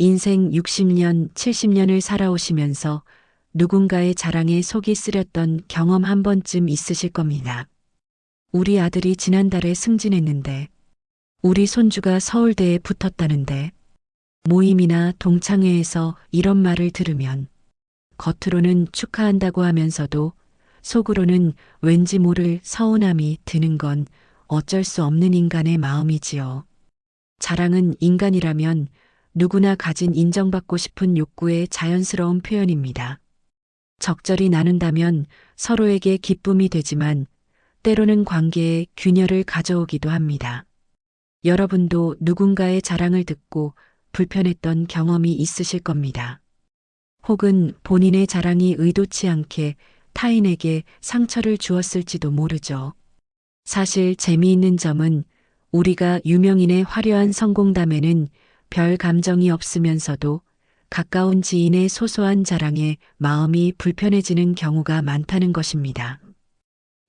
인생 60년, 70년을 살아오시면서 누군가의 자랑에 속이 쓰렸던 경험 한 번쯤 있으실 겁니다. 우리 아들이 지난달에 승진했는데, 우리 손주가 서울대에 붙었다는데, 모임이나 동창회에서 이런 말을 들으면 겉으로는 축하한다고 하면서도 속으로는 왠지 모를 서운함이 드는 건 어쩔 수 없는 인간의 마음이지요. 자랑은 인간이라면 누구나 가진 인정받고 싶은 욕구의 자연스러운 표현입니다. 적절히 나눈다면 서로에게 기쁨이 되지만 때로는 관계에 균열을 가져오기도 합니다. 여러분도 누군가의 자랑을 듣고 불편했던 경험이 있으실 겁니다. 혹은 본인의 자랑이 의도치 않게 타인에게 상처를 주었을지도 모르죠. 사실 재미있는 점은 우리가 유명인의 화려한 성공담에는 별 감정이 없으면서도 가까운 지인의 소소한 자랑에 마음이 불편해지는 경우가 많다는 것입니다.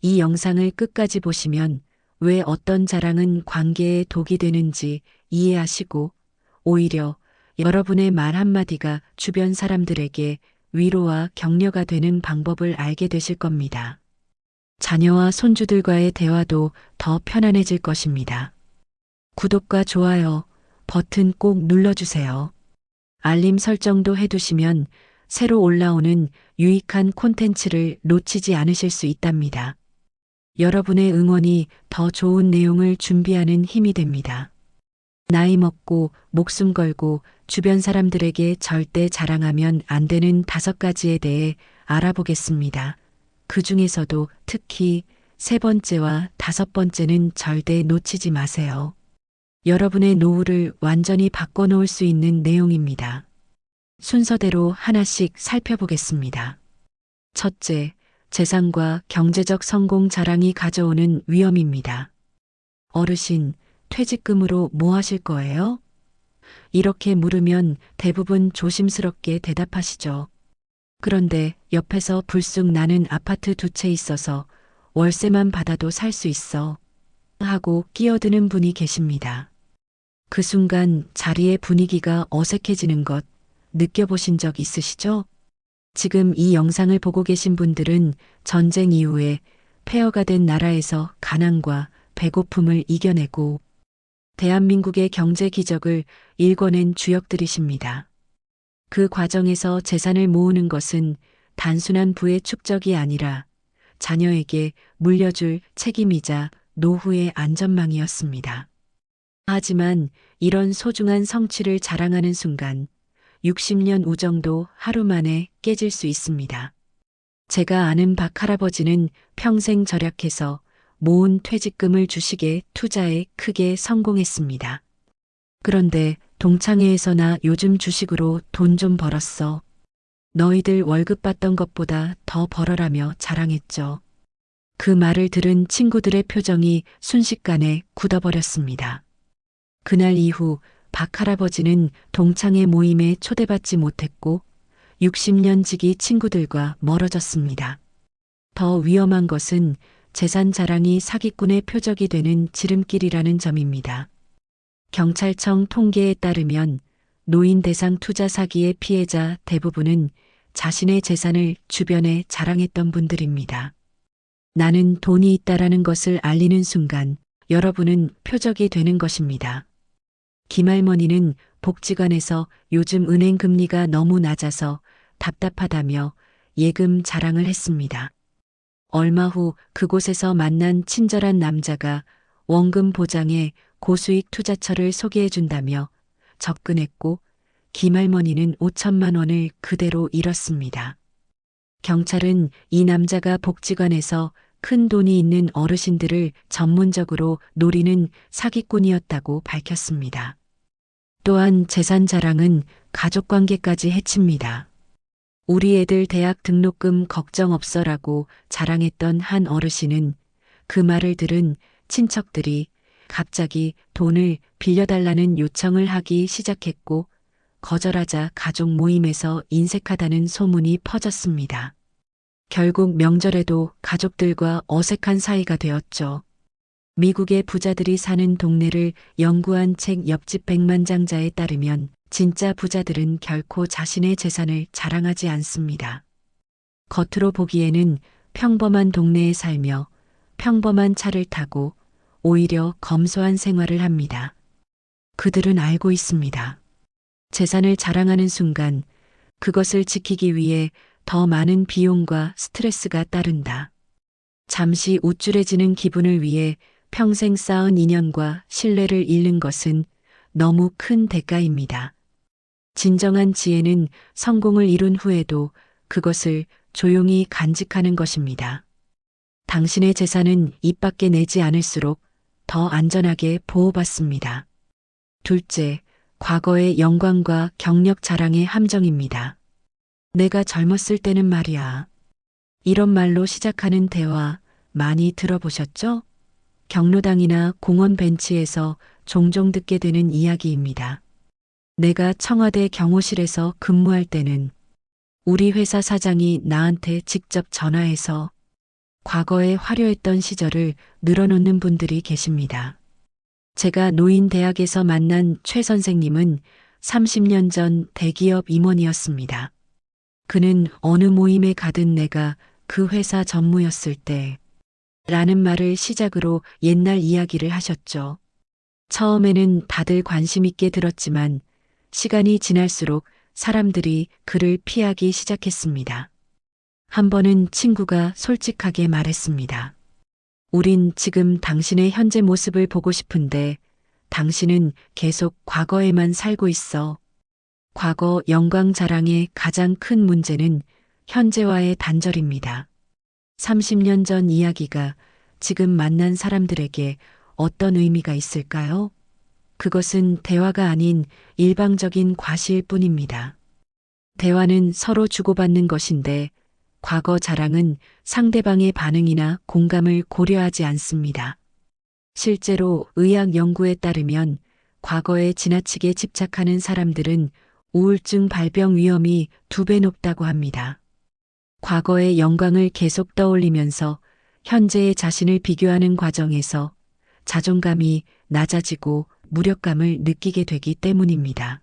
이 영상을 끝까지 보시면 왜 어떤 자랑은 관계에 독이 되는지 이해하시고 오히려 여러분의 말 한마디가 주변 사람들에게 위로와 격려가 되는 방법을 알게 되실 겁니다. 자녀와 손주들과의 대화도 더 편안해질 것입니다. 구독과 좋아요 버튼 꼭 눌러주세요. 알림 설정도 해두시면 새로 올라오는 유익한 콘텐츠를 놓치지 않으실 수 있답니다. 여러분의 응원이 더 좋은 내용을 준비하는 힘이 됩니다. 나이 먹고 목숨 걸고 주변 사람들에게 절대 자랑하면 안 되는 5가지에 대해 알아보겠습니다. 그 중에서도 특히 3번째와 5번째는 절대 놓치지 마세요. 여러분의 노후를 완전히 바꿔놓을 수 있는 내용입니다. 순서대로 하나씩 살펴보겠습니다. 첫째, 재산과 경제적 성공 자랑이 가져오는 위험입니다. 어르신, 퇴직금으로 뭐 하실 거예요? 이렇게 물으면 대부분 조심스럽게 대답하시죠. 그런데 옆에서 불쑥 나는 아파트 2채 있어서 월세만 받아도 살 수 있어 하고 끼어드는 분이 계십니다. 그 순간 자리의 분위기가 어색해지는 것 느껴보신 적 있으시죠? 지금 이 영상을 보고 계신 분들은 전쟁 이후에 폐허가 된 나라에서 가난과 배고픔을 이겨내고 대한민국의 경제 기적을 일궈낸 주역들이십니다. 그 과정에서 재산을 모으는 것은 단순한 부의 축적이 아니라 자녀에게 물려줄 책임이자 노후의 안전망이었습니다. 하지만 이런 소중한 성취를 자랑하는 순간 60년 우정도 하루 만에 깨질 수 있습니다. 제가 아는 박 할아버지는 평생 절약해서 모은 퇴직금을 주식에 투자해 크게 성공했습니다. 그런데 동창회에서나 요즘 주식으로 돈 좀 벌었어. 너희들 월급 받던 것보다 더 벌어라며 자랑했죠. 그 말을 들은 친구들의 표정이 순식간에 굳어버렸습니다. 그날 이후 박 할아버지는 동창회 모임에 초대받지 못했고 60년 지기 친구들과 멀어졌습니다. 더 위험한 것은 재산 자랑이 사기꾼의 표적이 되는 지름길이라는 점입니다. 경찰청 통계에 따르면 노인 대상 투자 사기의 피해자 대부분은 자신의 재산을 주변에 자랑했던 분들입니다. 나는 돈이 있다라는 것을 알리는 순간 여러분은 표적이 되는 것입니다. 김할머니는 복지관에서 요즘 은행 금리가 너무 낮아서 답답하다며 예금 자랑을 했습니다. 얼마 후 그곳에서 만난 친절한 남자가 원금 보장에 고수익 투자처를 소개해준다며 접근했고 김할머니는 5천만 원을 그대로 잃었습니다. 경찰은 이 남자가 복지관에서 큰 돈이 있는 어르신들을 전문적으로 노리는 사기꾼이었다고 밝혔습니다. 또한 재산 자랑은 가족관계까지 해칩니다. 우리 애들 대학 등록금 걱정 없어라고 자랑했던 한 어르신은 그 말을 들은 친척들이 갑자기 돈을 빌려달라는 요청을 하기 시작했고 거절하자 가족 모임에서 인색하다는 소문이 퍼졌습니다. 결국 명절에도 가족들과 어색한 사이가 되었죠. 미국의 부자들이 사는 동네를 연구한 책 옆집 백만장자에 따르면 진짜 부자들은 결코 자신의 재산을 자랑하지 않습니다. 겉으로 보기에는 평범한 동네에 살며 평범한 차를 타고 오히려 검소한 생활을 합니다. 그들은 알고 있습니다. 재산을 자랑하는 순간 그것을 지키기 위해 더 많은 비용과 스트레스가 따른다. 잠시 우쭐해지는 기분을 위해 평생 쌓은 인연과 신뢰를 잃는 것은 너무 큰 대가입니다. 진정한 지혜는 성공을 이룬 후에도 그것을 조용히 간직하는 것입니다. 당신의 재산은 입 밖에 내지 않을수록 더 안전하게 보호받습니다. 둘째, 과거의 영광과 경력 자랑의 함정입니다. 내가 젊었을 때는 말이야. 이런 말로 시작하는 대화 많이 들어보셨죠? 경로당이나 공원 벤치에서 종종 듣게 되는 이야기입니다. 내가 청와대 경호실에서 근무할 때는 우리 회사 사장이 나한테 직접 전화해서 과거에 화려했던 시절을 늘어놓는 분들이 계십니다. 제가 노인대학에서 만난 최 선생님은 30년 전 대기업 임원이었습니다. 그는 어느 모임에 가든 내가 그 회사 전무였을 때 라는 말을 시작으로 옛날 이야기를 하셨죠. 처음에는 다들 관심 있게 들었지만 시간이 지날수록 사람들이 그를 피하기 시작했습니다. 한 번은 친구가 솔직하게 말했습니다. 우린 지금 당신의 현재 모습을 보고 싶은데 당신은 계속 과거에만 살고 있어. 과거 영광 자랑의 가장 큰 문제는 현재와의 단절입니다. 30년 전 이야기가 지금 만난 사람들에게 어떤 의미가 있을까요? 그것은 대화가 아닌 일방적인 과시일 뿐입니다. 대화는 서로 주고받는 것인데 과거 자랑은 상대방의 반응이나 공감을 고려하지 않습니다. 실제로 의학 연구에 따르면 과거에 지나치게 집착하는 사람들은 우울증 발병 위험이 2배 높다고 합니다. 과거의 영광을 계속 떠올리면서 현재의 자신을 비교하는 과정에서 자존감이 낮아지고 무력감을 느끼게 되기 때문입니다.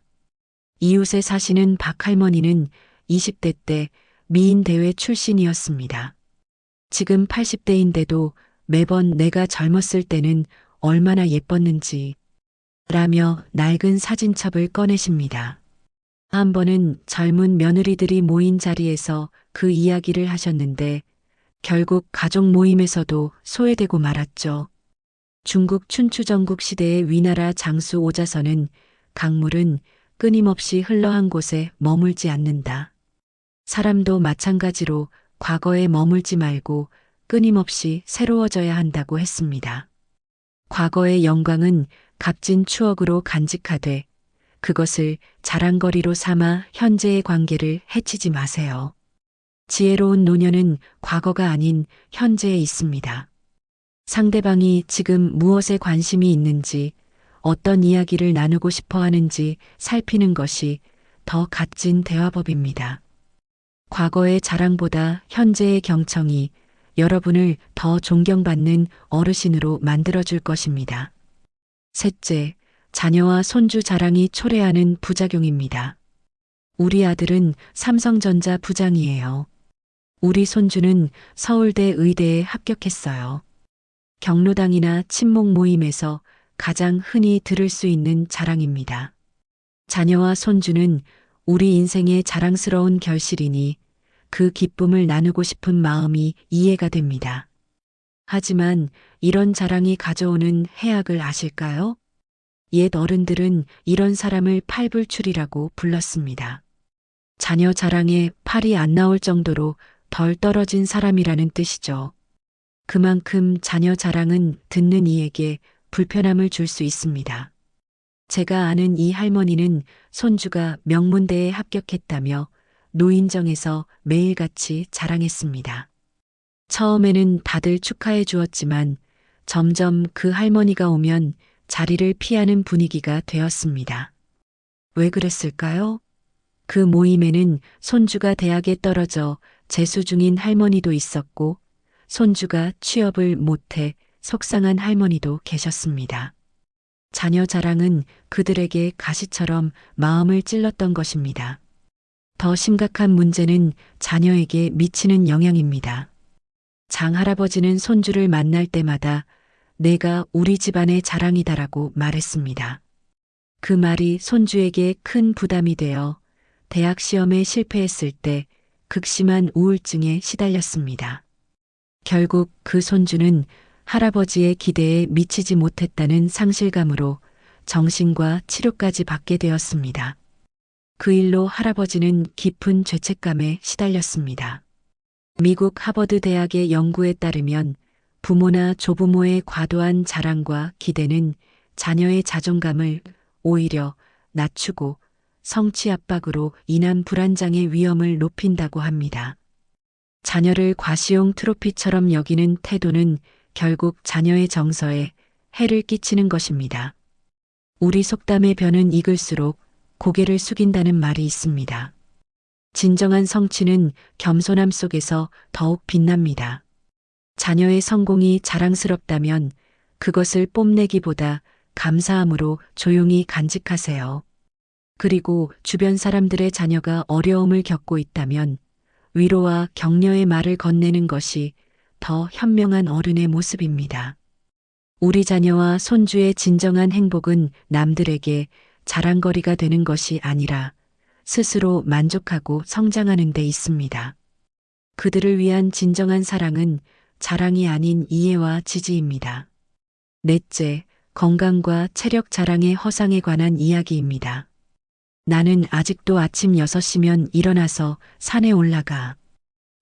이웃에 사시는 박 할머니는 20대 때 미인대회 출신이었습니다. 지금 80대인데도 매번 내가 젊었을 때는 얼마나 예뻤는지 라며 낡은 사진첩을 꺼내십니다. 한 번은 젊은 며느리들이 모인 자리에서 그 이야기를 하셨는데 결국 가족 모임에서도 소외되고 말았죠. 중국 춘추전국 시대의 위나라 장수 오자선은 강물은 끊임없이 흘러한 곳에 머물지 않는다. 사람도 마찬가지로 과거에 머물지 말고 끊임없이 새로워져야 한다고 했습니다. 과거의 영광은 값진 추억으로 간직하되 그것을 자랑거리로 삼아 현재의 관계를 해치지 마세요. 지혜로운 노년은 과거가 아닌 현재에 있습니다. 상대방이 지금 무엇에 관심이 있는지, 어떤 이야기를 나누고 싶어 하는지 살피는 것이 더 값진 대화법입니다. 과거의 자랑보다 현재의 경청이 여러분을 더 존경받는 어르신으로 만들어줄 것입니다. 셋째, 자녀와 손주 자랑이 초래하는 부작용입니다. 우리 아들은 삼성전자 부장이에요. 우리 손주는 서울대 의대에 합격했어요. 경로당이나 친목 모임에서 가장 흔히 들을 수 있는 자랑입니다. 자녀와 손주는 우리 인생의 자랑스러운 결실이니 그 기쁨을 나누고 싶은 마음이 이해가 됩니다. 하지만 이런 자랑이 가져오는 해악을 아실까요? 옛 어른들은 이런 사람을 팔불출이라고 불렀습니다. 자녀 자랑에 팔이 안 나올 정도로 덜 떨어진 사람이라는 뜻이죠. 그만큼 자녀 자랑은 듣는 이에게 불편함을 줄 수 있습니다. 제가 아는 이 할머니는 손주가 명문대에 합격했다며 노인정에서 매일같이 자랑했습니다. 처음에는 다들 축하해 주었지만 점점 그 할머니가 오면 자리를 피하는 분위기가 되었습니다. 왜 그랬을까요? 그 모임에는 손주가 대학에 떨어져 재수 중인 할머니도 있었고 손주가 취업을 못해 속상한 할머니도 계셨습니다. 자녀 자랑은 그들에게 가시처럼 마음을 찔렀던 것입니다. 더 심각한 문제는 자녀에게 미치는 영향입니다. 장할아버지는 손주를 만날 때마다 내가 우리 집안의 자랑이다라고 말했습니다. 그 말이 손주에게 큰 부담이 되어 대학 시험에 실패했을 때 극심한 우울증에 시달렸습니다. 결국 그 손주는 할아버지의 기대에 미치지 못했다는 상실감으로 정신과 치료까지 받게 되었습니다. 그 일로 할아버지는 깊은 죄책감에 시달렸습니다. 미국 하버드 대학의 연구에 따르면 부모나 조부모의 과도한 자랑과 기대는 자녀의 자존감을 오히려 낮추고 성취 압박으로 인한 불안장애 위험을 높인다고 합니다. 자녀를 과시용 트로피처럼 여기는 태도는 결국 자녀의 정서에 해를 끼치는 것입니다. 우리 속담의 벼는 익을수록 고개를 숙인다는 말이 있습니다. 진정한 성취는 겸손함 속에서 더욱 빛납니다. 자녀의 성공이 자랑스럽다면 그것을 뽐내기보다 감사함으로 조용히 간직하세요. 그리고 주변 사람들의 자녀가 어려움을 겪고 있다면 위로와 격려의 말을 건네는 것이 더 현명한 어른의 모습입니다. 우리 자녀와 손주의 진정한 행복은 남들에게 자랑거리가 되는 것이 아니라 스스로 만족하고 성장하는 데 있습니다. 그들을 위한 진정한 사랑은 자랑이 아닌 이해와 지지입니다. 넷째, 건강과 체력 자랑의 허상에 관한 이야기입니다. 나는 아직도 아침 6시면 일어나서 산에 올라가.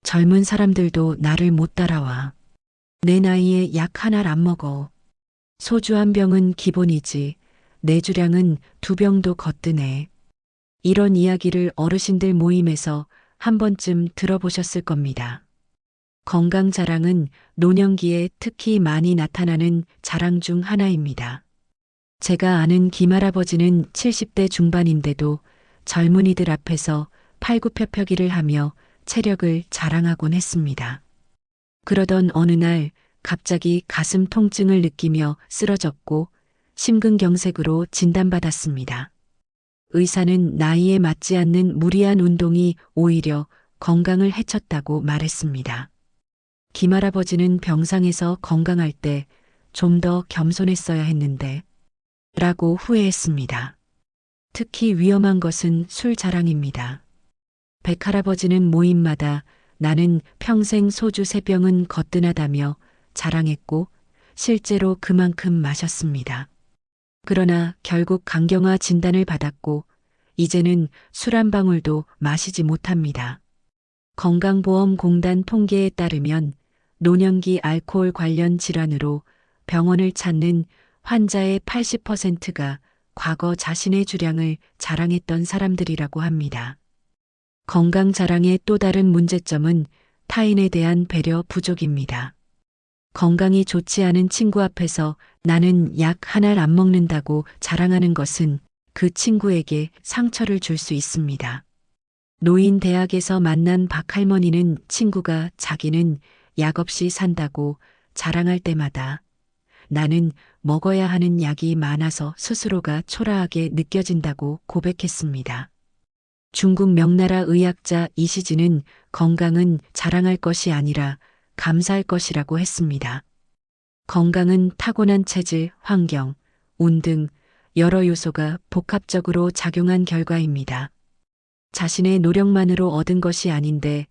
젊은 사람들도 나를 못 따라와. 내 나이에 약 하나를 안 먹어. 소주 한 병은 기본이지. 내 주량은 2병도 거뜬해. 이런 이야기를 어르신들 모임에서 한 번쯤 들어보셨을 겁니다. 건강 자랑은 노년기에 특히 많이 나타나는 자랑 중 하나입니다. 제가 아는 김할아버지는 70대 중반인데도 젊은이들 앞에서 팔굽혀펴기를 하며 체력을 자랑하곤 했습니다. 그러던 어느 날 갑자기 가슴 통증을 느끼며 쓰러졌고 심근경색으로 진단받았습니다. 의사는 나이에 맞지 않는 무리한 운동이 오히려 건강을 해쳤다고 말했습니다. 김할아버지는 병상에서 건강할 때 좀 더 겸손했어야 했는데 라고 후회했습니다. 특히 위험한 것은 술 자랑입니다. 백할아버지는 모임마다 나는 평생 소주 3병은 거뜬하다며 자랑했고 실제로 그만큼 마셨습니다. 그러나 결국 간경화 진단을 받았고 이제는 술 한 방울도 마시지 못합니다. 건강보험공단 통계에 따르면 노년기 알코올 관련 질환으로 병원을 찾는 환자의 80%가 과거 자신의 주량을 자랑했던 사람들이라고 합니다. 건강 자랑의 또 다른 문제점은 타인에 대한 배려 부족입니다. 건강이 좋지 않은 친구 앞에서 나는 약 하나를 안 먹는다고 자랑하는 것은 그 친구에게 상처를 줄 수 있습니다. 노인 대학에서 만난 박할머니는 친구가 자기는 약 없이 산다고 자랑할 때마다 나는 먹어야 하는 약이 많아서 스스로가 초라하게 느껴진다고 고백했습니다. 중국 명나라 의학자 이시진은 건강은 자랑할 것이 아니라 감사할 것이라고 했습니다. 건강은 타고난 체질, 환경, 운 등 여러 요소가 복합적으로 작용한 결과입니다. 자신의 노력만으로 얻은 것이 아닌데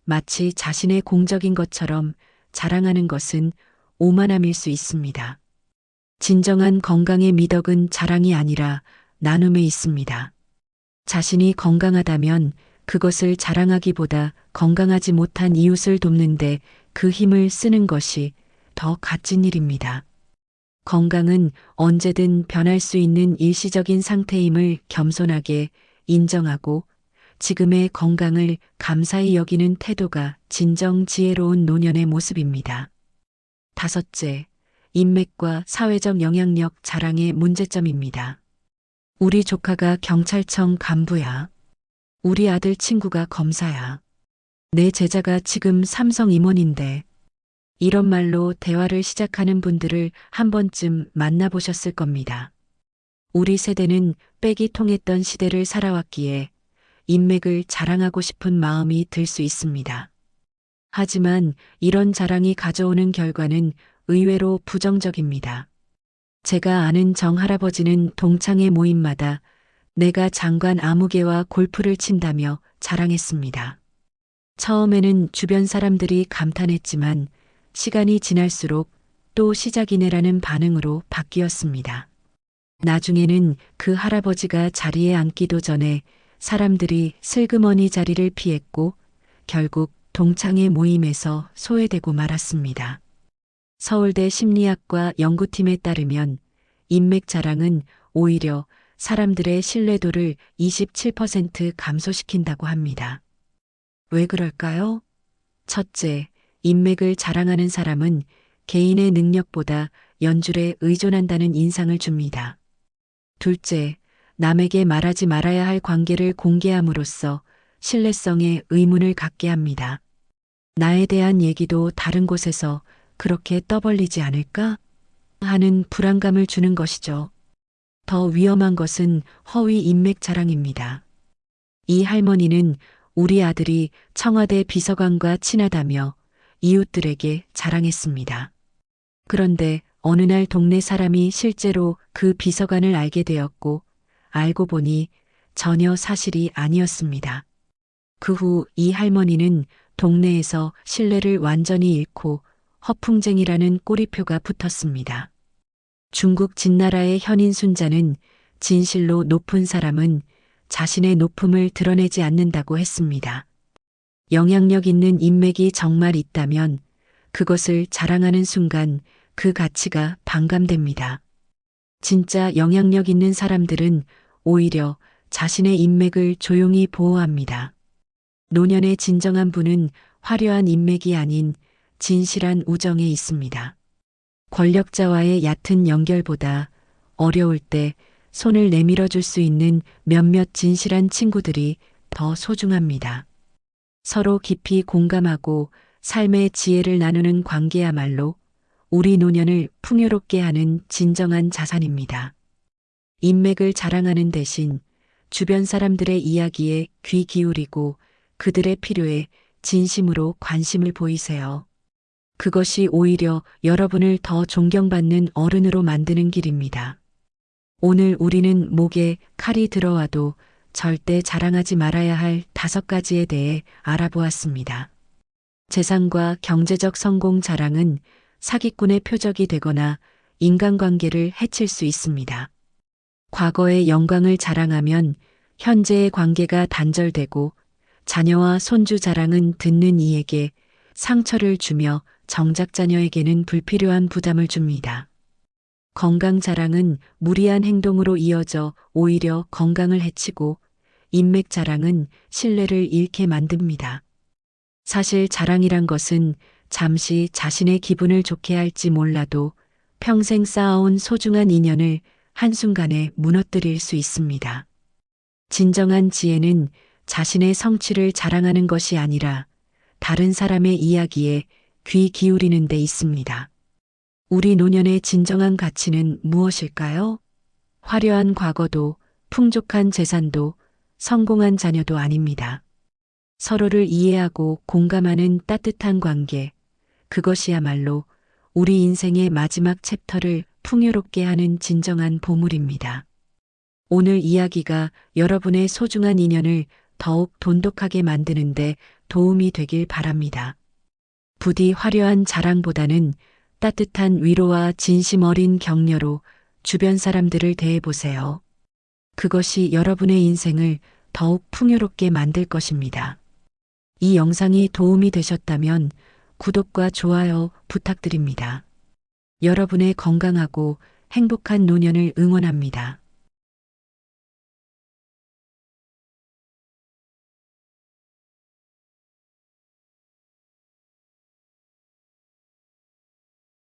마치 자신의 공적인 것처럼 자랑하는 것은 오만함일 수 있습니다. 진정한 건강의 미덕은 자랑이 아니라 나눔에 있습니다. 자신이 건강하다면 그것을 자랑하기보다 건강하지 못한 이웃을 돕는데 그 힘을 쓰는 것이 더 값진 일입니다. 건강은 언제든 변할 수 있는 일시적인 상태임을 겸손하게 인정하고 지금의 건강을 감사히 여기는 태도가 진정 지혜로운 노년의 모습입니다. 다섯째, 인맥과 사회적 영향력 자랑의 문제점입니다. 우리 조카가 경찰청 간부야. 우리 아들 친구가 검사야. 내 제자가 지금 삼성 임원인데. 이런 말로 대화를 시작하는 분들을 한 번쯤 만나보셨을 겁니다. 우리 세대는 빽이 통했던 시대를 살아왔기에 인맥을 자랑하고 싶은 마음이 들 수 있습니다. 하지만 이런 자랑이 가져오는 결과는 의외로 부정적입니다. 제가 아는 정할아버지는 동창회 모임마다 내가 장관 아무개와 골프를 친다며 자랑했습니다. 처음에는 주변 사람들이 감탄했지만 시간이 지날수록 또 시작이네라는 반응으로 바뀌었습니다. 나중에는 그 할아버지가 자리에 앉기도 전에 사람들이 슬그머니 자리를 피했고 결국 동창회 모임에서 소외되고 말았습니다. 서울대 심리학과 연구팀에 따르면 인맥 자랑은 오히려 사람들의 신뢰도를 27% 감소시킨다고 합니다. 왜 그럴까요? 첫째, 인맥을 자랑하는 사람은 개인의 능력보다 연줄에 의존한다는 인상을 줍니다. 둘째, 남에게 말하지 말아야 할 관계를 공개함으로써 신뢰성에 의문을 갖게 합니다. 나에 대한 얘기도 다른 곳에서 그렇게 떠벌리지 않을까? 하는 불안감을 주는 것이죠. 더 위험한 것은 허위 인맥 자랑입니다. 이 할머니는 우리 아들이 청와대 비서관과 친하다며 이웃들에게 자랑했습니다. 그런데 어느 날 동네 사람이 실제로 그 비서관을 알게 되었고 알고 보니 전혀 사실이 아니었습니다. 그 후 이 할머니는 동네에서 신뢰를 완전히 잃고 허풍쟁이라는 꼬리표가 붙었습니다. 중국 진나라의 현인 순자는 진실로 높은 사람은 자신의 높음을 드러내지 않는다고 했습니다. 영향력 있는 인맥이 정말 있다면 그것을 자랑하는 순간 그 가치가 반감됩니다. 진짜 영향력 있는 사람들은 오히려 자신의 인맥을 조용히 보호합니다. 노년의 진정한 부는 화려한 인맥이 아닌 진실한 우정에 있습니다. 권력자와의 얕은 연결보다 어려울 때 손을 내밀어 줄 수 있는 몇몇 진실한 친구들이 더 소중합니다. 서로 깊이 공감하고 삶의 지혜를 나누는 관계야말로 우리 노년을 풍요롭게 하는 진정한 자산입니다. 인맥을 자랑하는 대신 주변 사람들의 이야기에 귀 기울이고 그들의 필요에 진심으로 관심을 보이세요. 그것이 오히려 여러분을 더 존경받는 어른으로 만드는 길입니다. 오늘 우리는 목에 칼이 들어와도 절대 자랑하지 말아야 할 5가지에 대해 알아보았습니다. 재산과 경제적 성공 자랑은 사기꾼의 표적이 되거나 인간관계를 해칠 수 있습니다. 과거의 영광을 자랑하면 현재의 관계가 단절되고 자녀와 손주 자랑은 듣는 이에게 상처를 주며 정작 자녀에게는 불필요한 부담을 줍니다. 건강 자랑은 무리한 행동으로 이어져 오히려 건강을 해치고 인맥 자랑은 신뢰를 잃게 만듭니다. 사실 자랑이란 것은 잠시 자신의 기분을 좋게 할지 몰라도 평생 쌓아온 소중한 인연을 한순간에 무너뜨릴 수 있습니다. 진정한 지혜는 자신의 성취를 자랑하는 것이 아니라 다른 사람의 이야기에 귀 기울이는 데 있습니다. 우리 노년의 진정한 가치는 무엇일까요? 화려한 과거도 풍족한 재산도 성공한 자녀도 아닙니다. 서로를 이해하고 공감하는 따뜻한 관계, 그것이야말로 우리 인생의 마지막 챕터를 풍요롭게 하는 진정한 보물입니다. 오늘 이야기가 여러분의 소중한 인연을 더욱 돈독하게 만드는데 도움이 되길 바랍니다. 부디 화려한 자랑보다는 따뜻한 위로와 진심 어린 격려로 주변 사람들을 대해보세요. 그것이 여러분의 인생을 더욱 풍요롭게 만들 것입니다. 이 영상이 도움이 되셨다면 구독과 좋아요 부탁드립니다. 여러분의 건강하고 행복한 노년을 응원합니다.